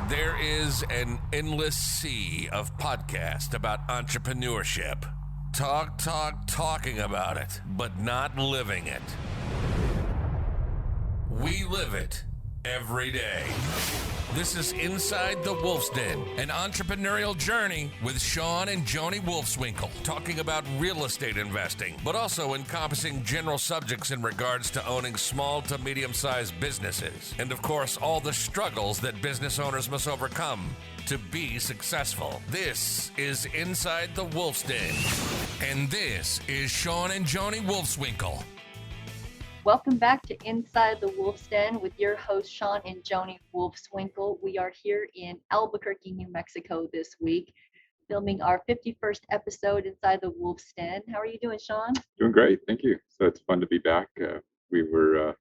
There is an endless sea of podcasts about entrepreneurship. Talking about it, but not living it. We live it every day. This is Inside the Wolf's Den, an entrepreneurial journey with Shawn and Joni Wolfswinkle, talking about real estate investing, but also encompassing general subjects in regards to owning small to medium-sized businesses. And of course, all the struggles that business owners must overcome to be successful. This is Inside the Wolf's Den. And this is Shawn and Joni Wolfswinkle. Welcome back to Inside the Wolf's Den with your host, Shawn and Joni Wolfswinkle. We are here in Albuquerque, New Mexico this week, filming our 51st episode Inside the Wolf's Den. How are you doing, Shawn? Doing great, thank you. So it's fun to be back. We were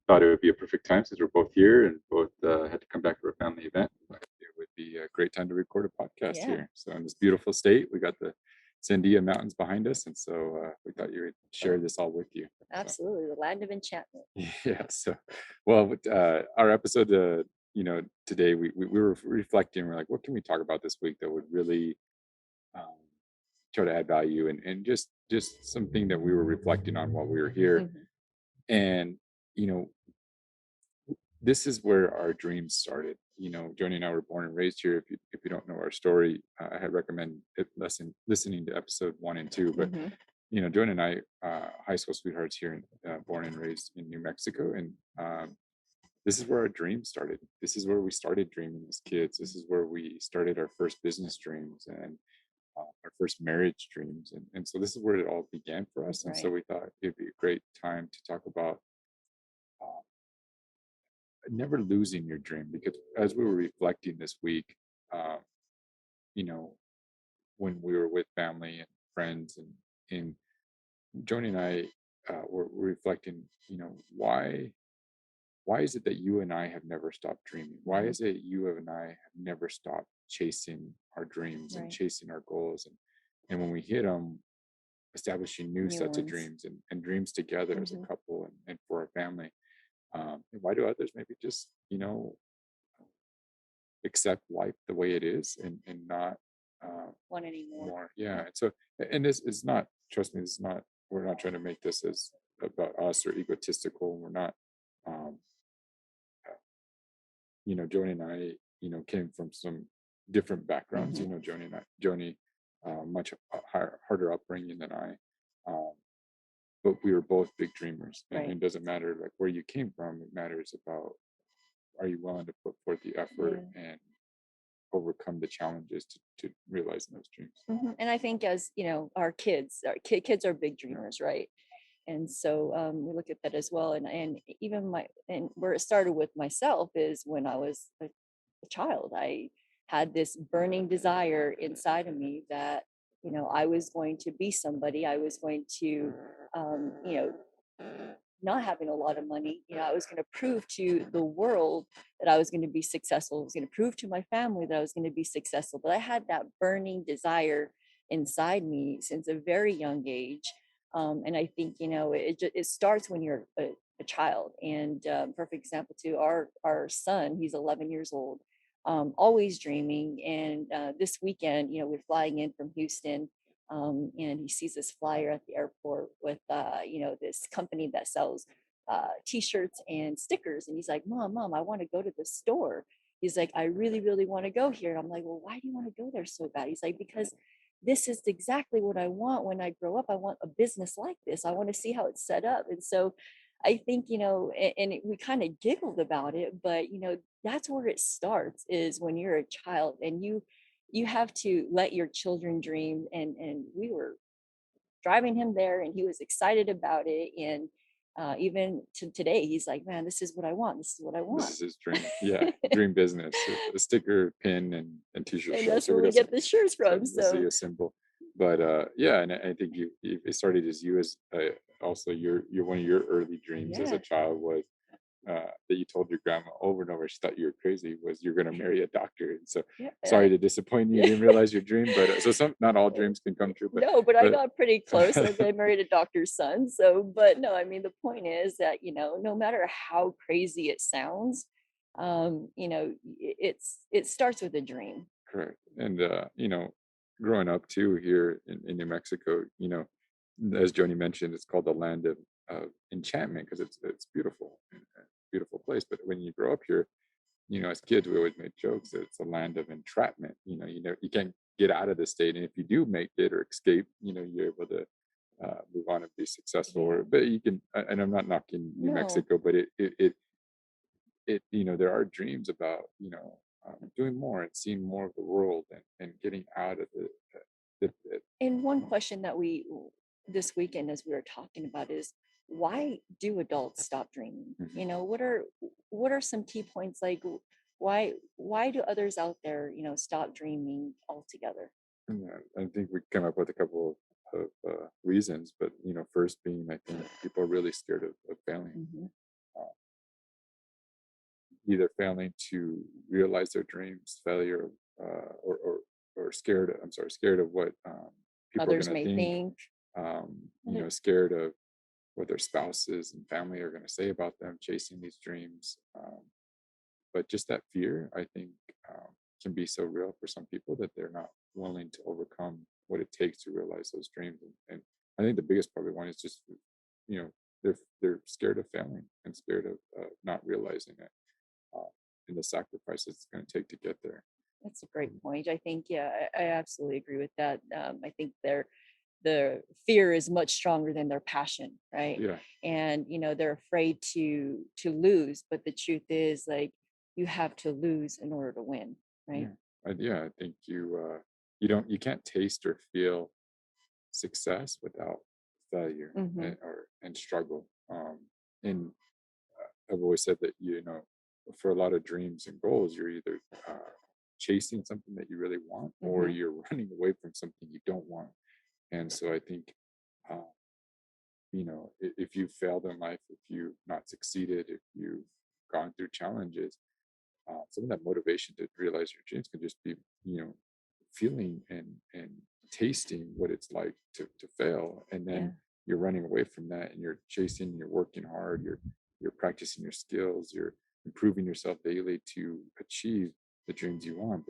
thought it would be a perfect time since we're both here and both had to come back for a family event. But it would be a great time to record a podcast here. So in this beautiful state, we got the Sandia Mountains behind us, and so we thought you would share this all with you. Absolutely, the land of enchantment. Yeah. So, well, our episode, today we were reflecting. We're like, what can we talk about this week that would really try to add value and just something that we were reflecting on while we were here. Mm-hmm. And this is where our dreams started. Joni and I were born and raised here. If you don't know our story, I recommend listening to episode 1 and 2. But Joni and I, high school sweethearts here, born and raised in New Mexico, and this is where our dreams started. This is where we started dreaming as kids. This is where we started our first business dreams and our first marriage dreams, and so this is where it all began for us. And so we thought it'd be a great time to talk about never losing your dream, because as we were reflecting this week, when we were with family and friends, and Joni and I were reflecting, why is it that you and I have never stopped dreaming? Why is it you and I have never stopped chasing our dreams and chasing our goals, and when we hit them, establishing new sets of dreams and dreams together as a couple and for our family. And why do others maybe just, accept life the way it is and not want any more? Yeah. And so, and this is not, trust me, this is not, we're not trying to make this as about us or egotistical. We're not, Joni and I, came from some different backgrounds. Joni, much harder upbringing than I. But we were both big dreamers, and it doesn't matter like where you came from. It matters about, are you willing to put forth the effort and overcome the challenges to realizing those dreams. And I think, as our kids are big dreamers, right? And so we look at that as well. And even where it started with myself is when I was a child. I had this burning desire inside of me that I was going to be somebody. I was going to, not having a lot of money, I was going to prove to the world that I was going to be successful. I was going to prove to my family that I was going to be successful. But I had that burning desire inside me since a very young age. And I think, it starts when you're a child. And perfect example too, our son, he's 11 years old, always dreaming. And this weekend, we're flying in from Houston. And he sees this flyer at the airport with, this company that sells T-shirts and stickers. And he's like, Mom, I want to go to the store. He's like, I really, really want to go here. And I'm like, well, why do you want to go there so bad? He's like, because this is exactly what I want when I grow up. I want a business like this. I want to see how it's set up. And so I think, we kind of giggled about it, but, that's where it starts, is when you're a child and you have to let your children dream. And we were driving him there and he was excited about it. And even to today, he's like, man, this is what I want. This is what I want. This is his dream. Yeah. Dream business, a sticker, pin, and t-shirt. And that's where we get the shirts from. So see a symbol. But and I think it started as you as also your one of your early dreams as a child was that you told your grandma over and over, she thought you were crazy, was you're going to marry a doctor. And so Yeah, sorry to disappoint you. You didn't realize your dream, but so not all dreams can come true, no, but I but got pretty close. I married a doctor's son. So, but no, I mean, the point is that, no matter how crazy it sounds, it starts with a dream. correct. And, growing up too here in New Mexico, as Joni mentioned, it's called the land of enchantment because it's beautiful, a beautiful place. But when you grow up here, as kids, we always made jokes that it's a land of entrapment. You can't get out of the state, and if you do make it or escape, you're able to move on and be successful. Yeah. But you can, and I'm not knocking New No. Mexico, but there are dreams about doing more and seeing more of the world and getting out of the And one question that this weekend, as we were talking about, is why do adults stop dreaming? Mhm. What are some key points, like why do others out there, stop dreaming altogether? And I think we came up with a couple of reasons, but first being, I think people are really scared of failing, Mhm. uh, either failing to realize their dreams, failure, or scared. I'm sorry, scared of what people are Others going to may think. think. Scared of what their spouses and family are going to say about them chasing these dreams. But just that fear, I think, can be so real for some people that they're not willing to overcome what it takes to realize those dreams. And I think the biggest probably one is just, you know, they're scared of failing and scared of not realizing it, uh, and the sacrifices it's going to take to get there. That's a great point. I think, yeah, I absolutely agree with that. I think the fear is much stronger than their passion, right? Yeah, And they're afraid to lose, but the truth is, like, you have to lose in order to win, right? yeah, I think you can't taste or feel success without failure Hmm. and struggle. And I've always said that for a lot of dreams and goals, you're either chasing something that you really want, or Hmm. you're running away from something you don't want. And so I think, uh, if you've failed in life, if you've not succeeded, if you've gone through challenges, some of that motivation to realize your dreams can just be, feeling and tasting what it's like to fail, and Yeah, then you're running away from that, and you're chasing, you're working hard, you're practicing your skills, you're improving yourself daily to achieve the dreams you want.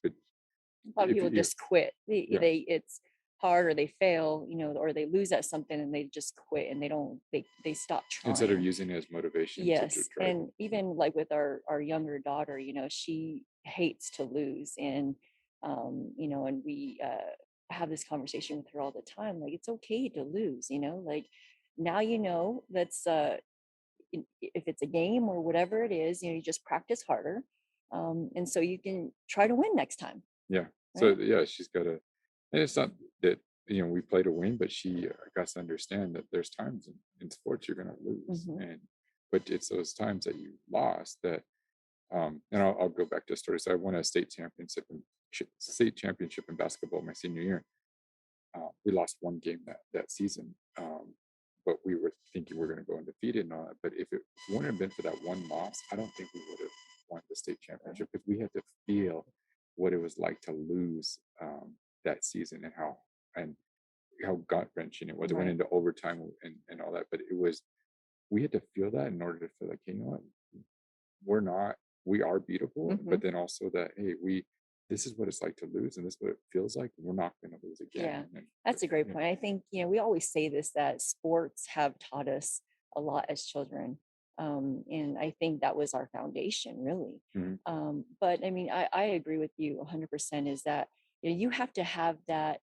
But a lot of if people you just quit. yeah, It's hard, or they fail, or they lose at something and they just quit, and they stop instead of trying. using it as motivation to Yes, drive and you. even like with our younger daughter, she hates to lose, and and we have this conversation with her all the time. Like, it's okay to lose, like, now, that's if it's a game or whatever it is, you just practice harder, and so you can try to win next time, Yeah. So right? yeah, she's got to, and it's not that we play to win, but she got to understand that there's times in sports you're going to lose, Hmm. but it's those times that you lost that, and I'll go back to a story. So I won a state championship in basketball my senior year. We lost one game that season, but we were thinking we are going to go undefeated and all that. But if it wouldn't have been for that one loss, I don't think we would have won the state Right. championship, because we had to feel what it was like to lose that season, and how gut wrenching it was. It went Right. into overtime and all that, but we had to feel that in order to feel like, hey, you know what, we are beautiful, Hmm. but then also that, hey, this is what it's like to lose, and this is what it feels like. We're not going to lose Yeah, again. And that's a great yeah, point. I think, we always say this, that sports have taught us a lot as children. And I think that was our foundation, really. mhm, But I mean, I agree with you 100%, is that you have to have that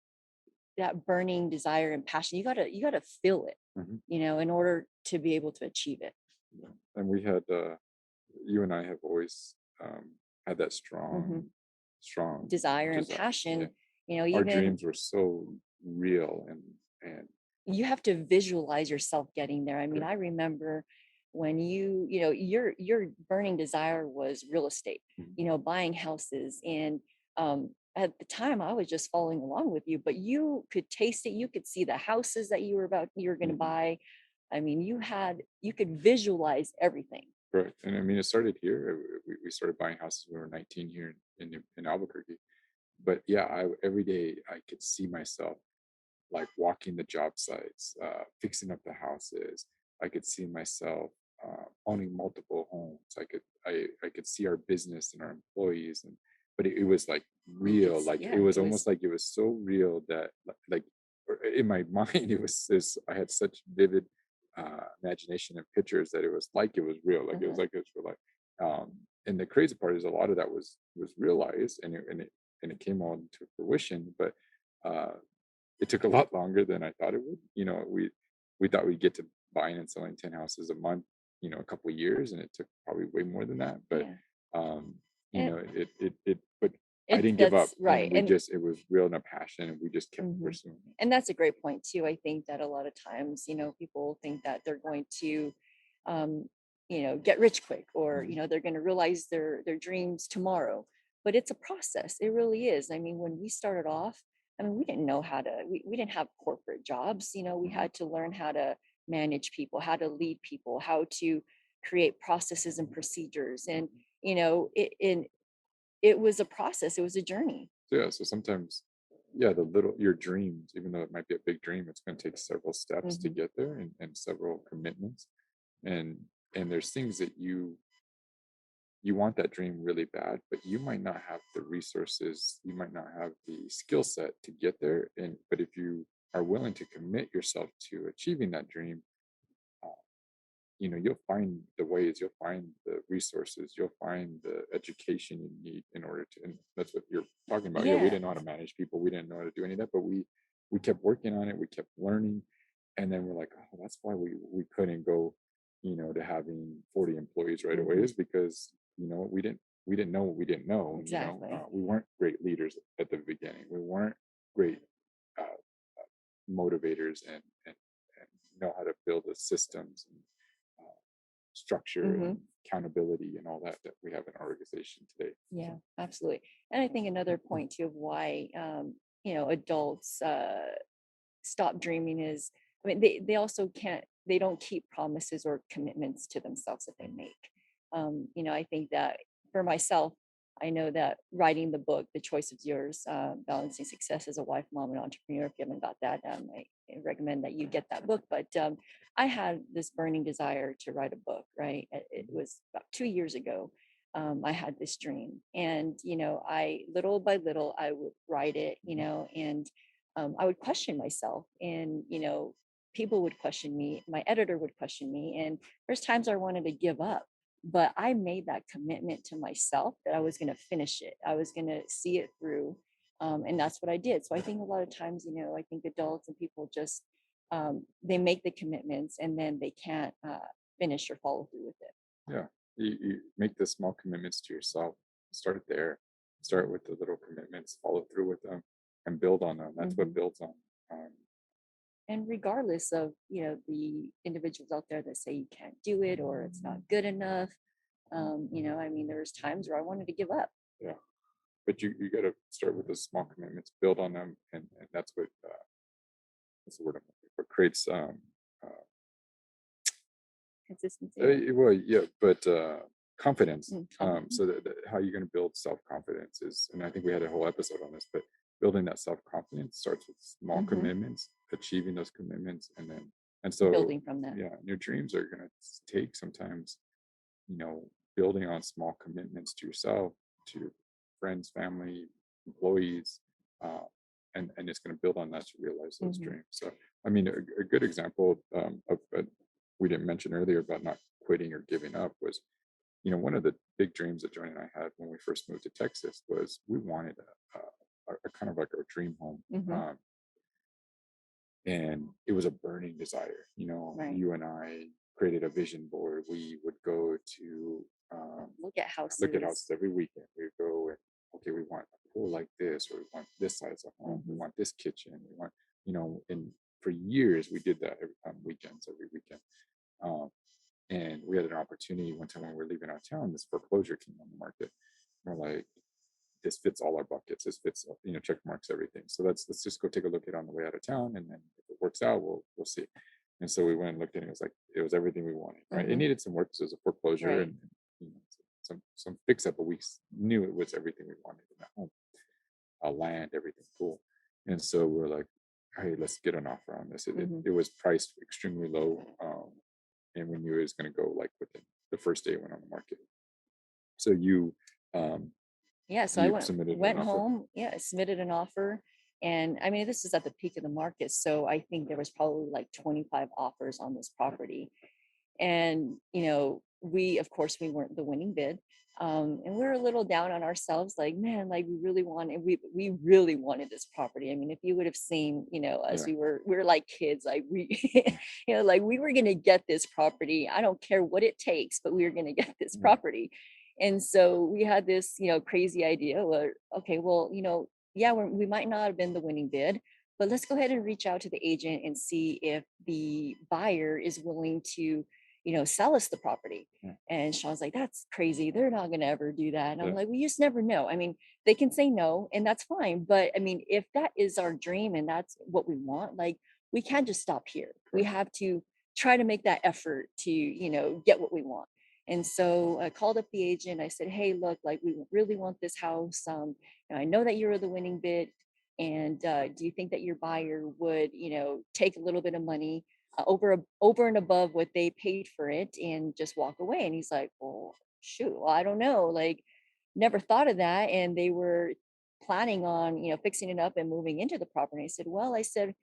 burning desire and passion. You gotta feel it, mhm, in order to be able to achieve it. yeah. And we had you and I have always had that Hmm. strong Desire and desire. Yeah, passion, our even dreams were so real, and you have to visualize yourself getting there. I mean, good. I remember when your burning desire was real estate, Mhm, buying houses. And at the time I was just following along with you, but you could taste it. You could see the houses that you were going to mhm, buy. I mean, you could visualize everything. Correct. And I mean, it started here. We started buying houses when we were 19 here in Albuquerque. But yeah, every day I could see myself like walking the job sites, fixing up the houses. I could see myself owning multiple homes. I could see our business and our employees, and but it was like real. Like Yeah, it was it was. almost like it was so real that like in my mind it was this. I had such vivid imagination and pictures that it was real. Like it was Uh-huh. like it was real life. And the crazy part is a lot of that was realized and it came on to fruition, but uh, it took a lot longer than I thought it would. We thought we'd get to buying and selling 10 houses a month, a couple of years, and it took probably way more than that. But Yeah. um, And but I it didn't give up, that's right. and it was real and a passion, and we just kept Mhm. pursuing it. And that's a great point too. I think that a lot of times, people think that they're going to, um, get rich quick, or Mhm. they're going to realize their dreams tomorrow. But it's a process. It really is. I mean, when we started off, I mean, we didn't know how to. We didn't have corporate jobs. We Mhm. had to learn how to manage people, how to lead people, how to create processes and procedures, and it was a process. It was a journey. So yeah, so sometimes, yeah, your dreams, even though it might be a big dream, it's going to take several steps to Hmm. get there, and several commitments, and there's things that you want that dream really bad, but you might not have the resources, you might not have the skill set to get there. But if you are willing to commit yourself to achieving that dream, uh, you'll find the ways, you'll find the resources, you'll find the education you need in order to. And that's what you're talking about. Yeah, we Yeah. didn't know how to manage people, we didn't know how to do any of that, but we kept working on it, we kept learning, and then we're like, oh, that's why we couldn't go, to having 40 employees right away, Hmm. is because we didn't know what we didn't know. Exactly. We weren't great leaders at the beginning, we weren't great uh, motivators, and know how to build the systems and uh, structure Hmm. and accountability and all that we have in our organization today. Yeah, absolutely. And I think another point too of why adults stop dreaming is, I mean, they also they don't keep promises or commitments to themselves that they make. I think that for myself, I know that writing the book, The Choice is Yours, Balancing Success as a Wife, Mom, and Entrepreneur. If you haven't got that, I recommend that you get that book. But I had this burning desire to write a book, right? It was about 2 years ago. I had this dream, and I little by little I would write it, and I would question myself, and people would question me, my editor would question me, and there's times I wanted to give up, but I made that commitment to myself that I was going to finish it, I was going to see it through, and that's what I did. So I think a lot of times, I think adults and people just they make the commitments and then they can't finish or follow through with it. Yeah, you make the small commitments to yourself, start there, start with the little commitments, follow through with them, and build on them. That's what Mhm. builds on. um, And regardless of the individuals out there that say you can't do it or it's not good enough, I mean, there's times where I wanted to give up. yeah, but you got to start with the small commitments, build on them, and that's what's the word I'm looking for, creates Consistency. well, yeah, but confidence. Confidence. So that how you're going to build self confidence is, and I think we had a whole episode on this, but building that self confidence starts with small Hmm. commitments, achieving those commitments, and so Building from that. yeah, your dreams are going to take sometimes, you know, building on small commitments to yourself, to your friends, family, employees, uh, and it's going to build on that to realize those Hmm. dreams. So, I mean, a good example of we didn't mention earlier about not quitting or giving up was, one of the big dreams that Johnny and I had when we first moved to Texas was we wanted a kind of like our dream home. Hmm. And it was a burning desire. Right. You and I created a vision board. We would go to Look at look at houses. houses every weekend. We would go and, okay, we want a pool like this, or we want this size of home. We Hmm. want this kitchen. We want, and for years we did that every weekend. Um, and we had an opportunity one time when we were leaving out of town, this foreclosure came on the market. We're like, this fits all our buckets. This fits, check marks everything. So let's just go take a look at it on the way out of town, and then if it works out, we'll see. And so we went and looked at it. It was like it was everything we wanted. Right. It Hmm. needed some work because it was a foreclosure Right. and you know, some fix up, but knew it was everything we wanted in that home. Land, everything cool. And so we're like, hey, let's get an offer on this. Hmm. It was priced extremely low. And we knew it was going to go like within the first day it went on the market. So um, Yeah, so I you went submitted an went offer. home. Yeah, I submitted an offer, and I mean, this is at the peak of the market, so I think there was probably like 25 offers on this property. And we, of course, we weren't the winning bid, and we are a little down on ourselves, like, man, like we really wanted this property. I mean, if you would have seen, us, Yeah. we were like kids, like we like we were going to get this property. I don't care what it takes, but we were going to get this Yeah. property. And so we had this crazy idea where, okay, well, yeah, we might not have been the winning bid, but let's go ahead and reach out to the agent and see if the buyer is willing to sell us the property. Yeah. And Sean's like, that's crazy. They're not going to ever do that. And I'm Yeah. like, we just never know. I mean, they can say no, and that's fine. But I mean, if that is our dream and that's what we want, like, we can't just stop here. We have to try to make that effort to, get what we want. And so I called up the agent. I said, hey, look, like, we really want this house. I know that you're the winning bid. And do you think that your buyer would, take a little bit of money over and above what they paid for it and just walk away? And he's like, well, shoot, well, I don't know, like, never thought of that. And they were planning on fixing it up and moving into the property. I said, well, I said,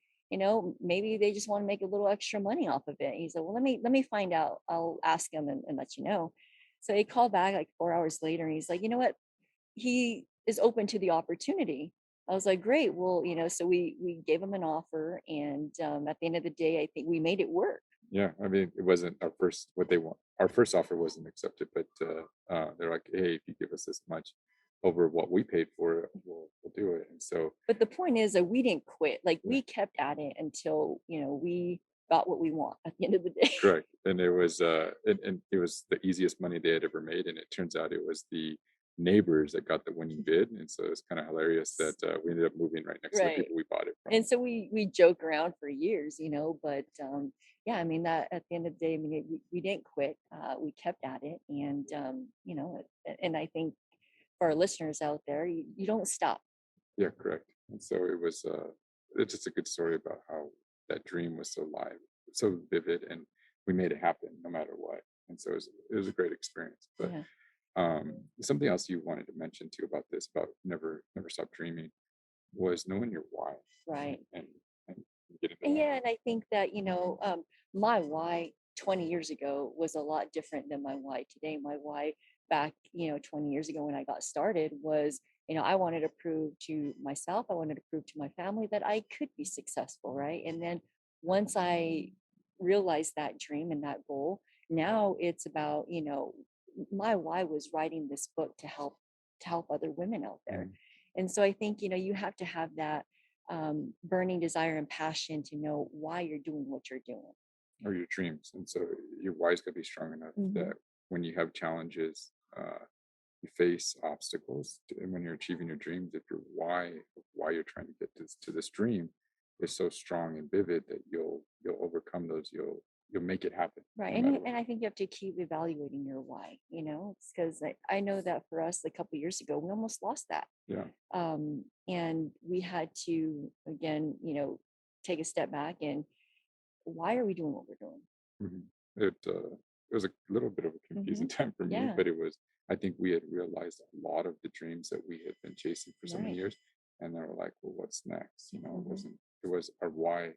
maybe they just want to make a little extra money off of it. And he said, well, let me find out. I'll ask him and let you know. So he called back like 4 hours later, and he's like, you know what, he is open to the opportunity. I was like, great. Well, so we gave him an offer, and at the end of the day, I think we made it work. Yeah. I mean, it wasn't our first what they want. Our first offer wasn't accepted, but they're like, hey, if you give us this much over what we paid for it, we'll do it. And so But the point is that we didn't quit. Like, yeah. we kept at it until we got what we want at the end of the day. Correct. And it was and it was the easiest money they had ever made. And it turns out it was the neighbors that got the winning bid. And so it's kind of hilarious that we ended up moving right next to the Right. people we bought it from. And so we joke around for years, but yeah, I mean, that at the end of the day, I mean, we didn't quit. We kept at it, and and I think for our listeners out there, you don't stop. Yeah, correct. And so it was it's just a good story about how that dream was so live, so vivid, and we made it happen no matter what. And so it was a great experience. But Yeah. something else you wanted to mention too about this, about never stop dreaming, was knowing your why. Right. And get into And that. yeah, and I think that, my why 20 years ago was a lot different than my why today. My why back, 20 years ago when I got started was, I wanted to prove to myself, I wanted to prove to my family that I could be successful, right? And then once I realized that dream and that goal, now it's about, my why was writing this book to help other women out there. Mhm. And so I think, you have to have that burning desire and passion to know why you're doing what you're doing. Or your dreams. And so your why's got to be strong enough that when you have challenges, you face obstacles, and when you're achieving your dreams, if your why you're trying to get to this dream is so strong and vivid that you'll overcome those. You'll make it happen. Right. No And, matter and I think you have to keep evaluating your why, it's because I know that for us a couple years ago, we almost lost that. Yeah. And we had to, again, take a step back and why are we doing what we're doing? Mhm. It was a little bit of a confusing time for me, Yeah. but I think we had realized a lot of the dreams that we had been chasing for so many Right. years, and they were like, well, what's next? Mhm. It was our why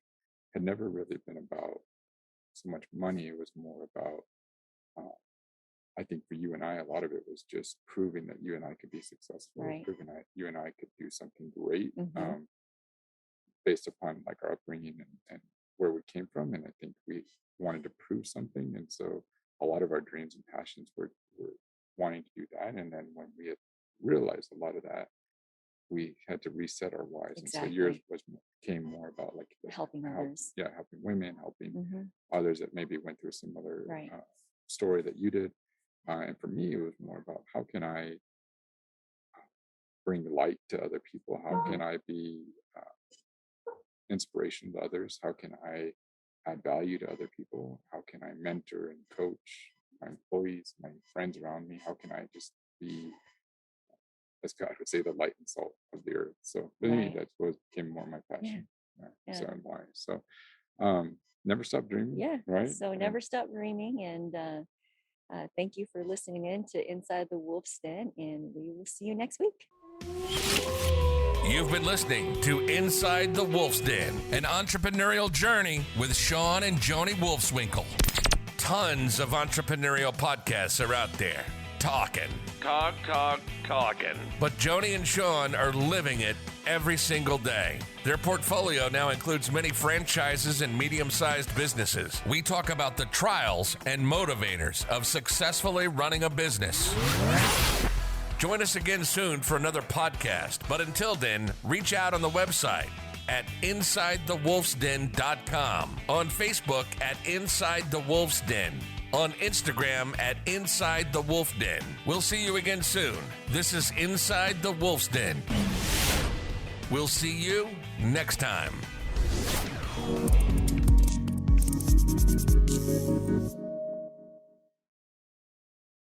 had never really been about so much money. It was more about, uh, I think for you and I, a lot of it was just proving that you and I could be successful, Right. proving that you and I could do something great, Mhm. based upon like our upbringing and where we came from. And I think we wanted to prove something. And so a lot of our dreams and passions were wanting to do that. And then when we had realized a lot of that, we had to reset our whys. And so yours Exactly. came more about like Helping others. helping women, helping Mhm. others that maybe went through a similar Right. story that you did. And for me, it was more about how can I bring light to other people? How can I be inspiration to others? How can I add value to other people? How can I mentor and coach my employees, my friends around me? How can I just be, as God would say, the light and salt of the earth? So for me, Right. that's what became more my passion. Yeah. So and why. So never stop dreaming. Yeah. Right. So never stop dreaming. And thank you for listening in to Inside the Wolf's Den. And we will see you next week. You've been listening to Inside the Wolf's Den, an entrepreneurial journey with Shawn and Joni Wolfswinkle. Tons of entrepreneurial podcasts are out there. Talking. But Joni and Shawn are living it every single day. Their portfolio now includes many franchises and medium-sized businesses. We talk about the trials and motivators of successfully running a business. Join us again soon for another podcast. But until then, reach out on the website at InsideTheWolfsDen.com, on Facebook at Inside the Wolf's Den, on Instagram at Inside the Wolf Den. We'll see you again soon. This is Inside the Wolf's Den. We'll see you next time.